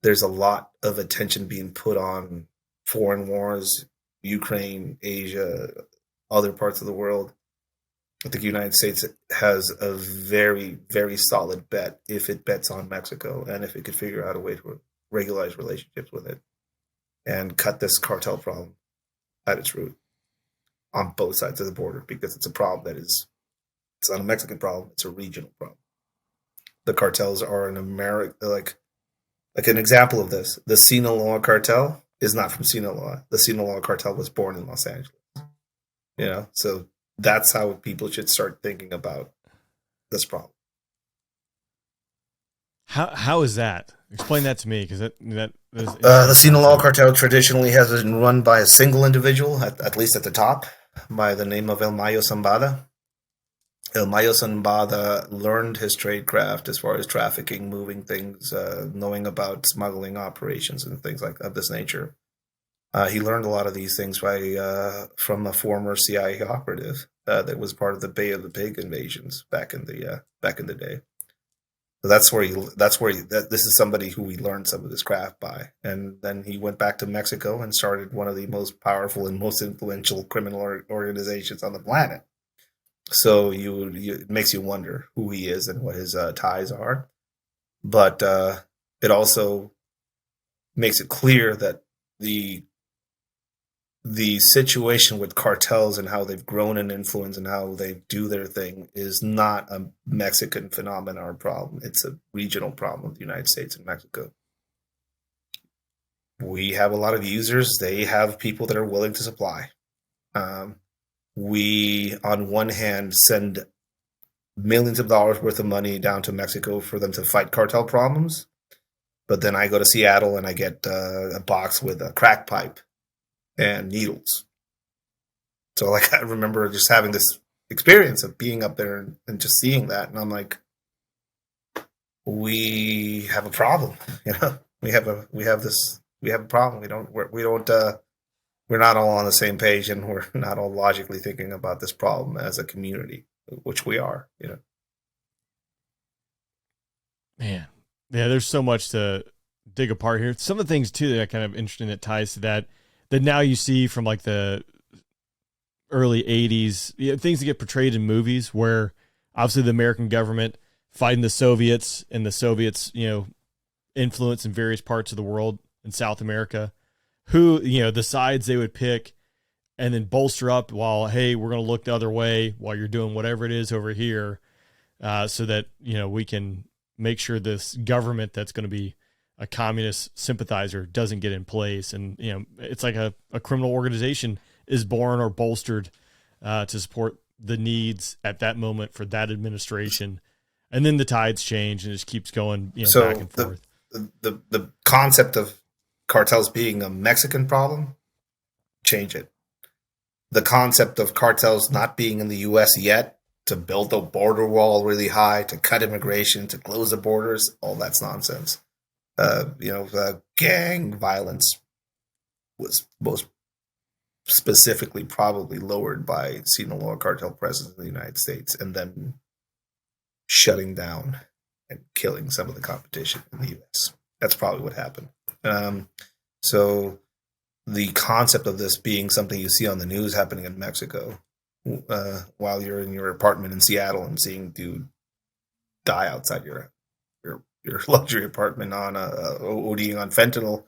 there's a lot of attention being put on foreign wars, Ukraine, Asia, other parts of the world. I think the United States has a very, very solid bet if it bets on Mexico and if it could figure out a way to regularize relationships with it and cut this cartel problem at its root on both sides of the border, because it's a problem that is, it's not a Mexican problem, it's a regional problem. The cartels are an American, like an example of this. The Sinaloa cartel is not from Sinaloa. The Sinaloa cartel was born in Los Angeles. So that's how people should start thinking about this problem. How is that? Explain that to me, because that is the Sinaloa cartel traditionally has been run by a single individual, at least at the top, by the name of El Mayo Zambada. El Mayo Zambada learned his trade craft as far as trafficking, moving things, knowing about smuggling operations and things like of this nature. He learned a lot of these things from a former CIA operative that was part of the Bay of the Pig invasions back in the day. So this is somebody who we learned some of this craft by. And then he went back to Mexico and started one of the most powerful and most influential criminal organizations on the planet. So it makes you wonder who he is and what his ties are. But it also makes it clear that the situation with cartels and how they've grown in influence and how they do their thing is not a Mexican phenomenon or problem. It's a regional problem with the United States and Mexico. We have a lot of users. They have people that are willing to supply. We, on one hand, send millions of dollars worth of money down to Mexico for them to fight cartel problems. But then I go to Seattle and I get a box with a crack pipe and needles. So I remember just having this experience of being up there and just seeing that. And I'm like, we have a problem, we have a problem. We're not all on the same page, and we're not all logically thinking about this problem as a community, which we are, Man, yeah, there's so much to dig apart here. Some of the things too that are kind of interesting that ties to that now you see from like the early 80s, things that get portrayed in movies where obviously the American government fighting the Soviets and the Soviets, influence in various parts of the world in South America, who, the sides they would pick and then bolster up while, hey, we're going to look the other way while you're doing whatever it is over here, so that, we can make sure this government that's going to be a communist sympathizer doesn't get in place. And, it's like a criminal organization is born or bolstered to support the needs at that moment for that administration. And then the tides change and it just keeps going back and forth. The concept of cartels being a Mexican problem, change it. The concept of cartels not being in the U.S. yet, to build a border wall really high, to cut immigration, to close the borders, all that's nonsense. Gang violence was most specifically probably lowered by Sinaloa cartel presence in the United States and then shutting down and killing some of the competition in the U.S. That's probably what happened. So the concept of this being something you see on the news happening in Mexico while you're in your apartment in Seattle and seeing dude die outside your luxury apartment on ODing on fentanyl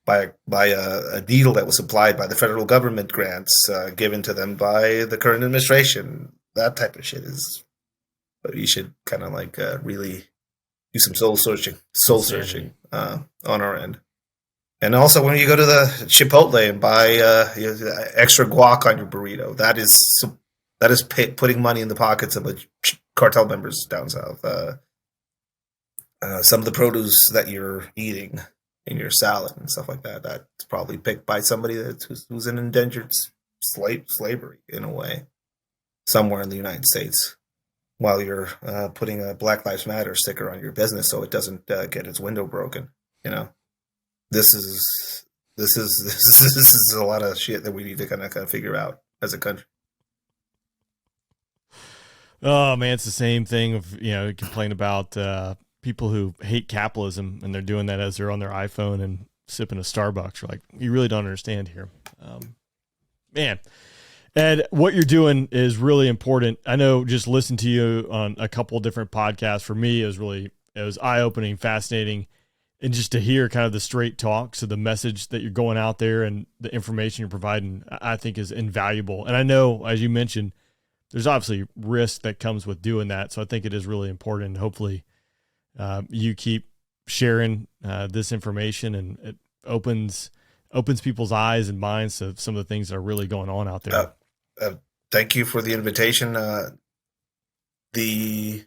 by a needle that was supplied by the federal government grants given to them by the current administration. That type of shit is, but you should kind of really do some soul searching on our end. And also, when you go to the Chipotle and buy extra guac on your burrito, that is putting money in the pockets of cartel members down south. Some of the produce that you're eating in your salad and stuff like that, that's probably picked by somebody who's in indentured slavery in a way, somewhere in the United States, while you're putting a Black Lives Matter sticker on your business so it doesn't get its window broken. This is a lot of shit that we need to kind of figure out as a country. Oh man, it's the same thing of, complain about people who hate capitalism and they're doing that as they're on their iPhone and sipping a Starbucks. You're like, you really don't understand here. Man, Ed, what you're doing is really important. I know just listen to you on a couple of different podcasts. For me, it was eye-opening, fascinating, and just to hear kind of the straight talk. So the message that you're going out there and the information you're providing, I think is invaluable. And I know, as you mentioned, there's obviously risk that comes with doing that. So I think it is really important. Hopefully you keep sharing this information, and it opens people's eyes and minds to some of the things that are really going on out there. Thank you for the invitation. The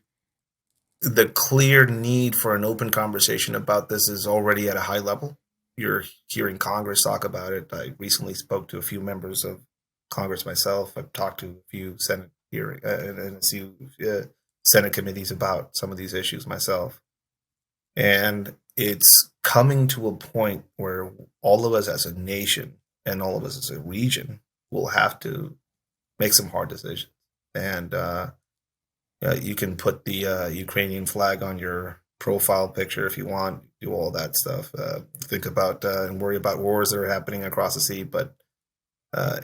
clear need for an open conversation about this is already at a high level. You're hearing Congress talk about it. I recently spoke to a few members of Congress myself. I've talked to a few Senate hearing and a few Senate committees about some of these issues myself. And it's coming to a point where all of us as a nation and all of us as a region will have to make some hard decisions. And you can put the Ukrainian flag on your profile picture if you want, do all that stuff. Think about and worry about wars that are happening across the sea. But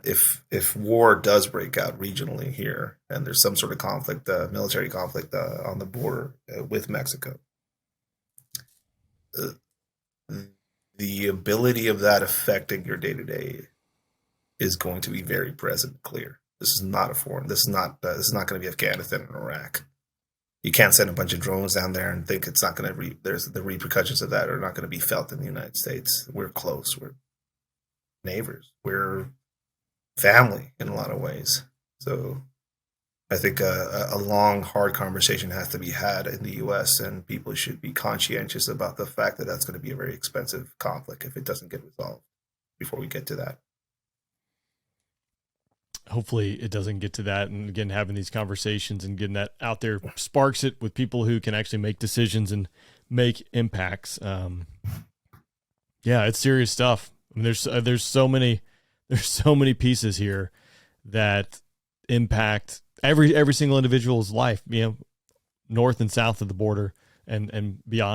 if war does break out regionally here and there's some sort of conflict, military conflict on the border with Mexico, the ability of that affecting your day-to-day is going to be very present and clear. This is not this is not going to be Afghanistan and Iraq. You can't send a bunch of drones down there and think it's not going to there's the repercussions of that are not going to be felt in the United States. We're close. We're neighbors. We're family in a lot of ways. So I think a long, hard conversation has to be had in the U.S., and people should be conscientious about the fact that that's going to be a very expensive conflict if it doesn't get resolved before we get to that. Hopefully it doesn't get to that. And again, having these conversations and getting that out there sparks it with people who can actually make decisions and make impacts. Yeah, it's serious stuff. I mean, there's so many pieces here that impact every single individual's life, north and south of the border and beyond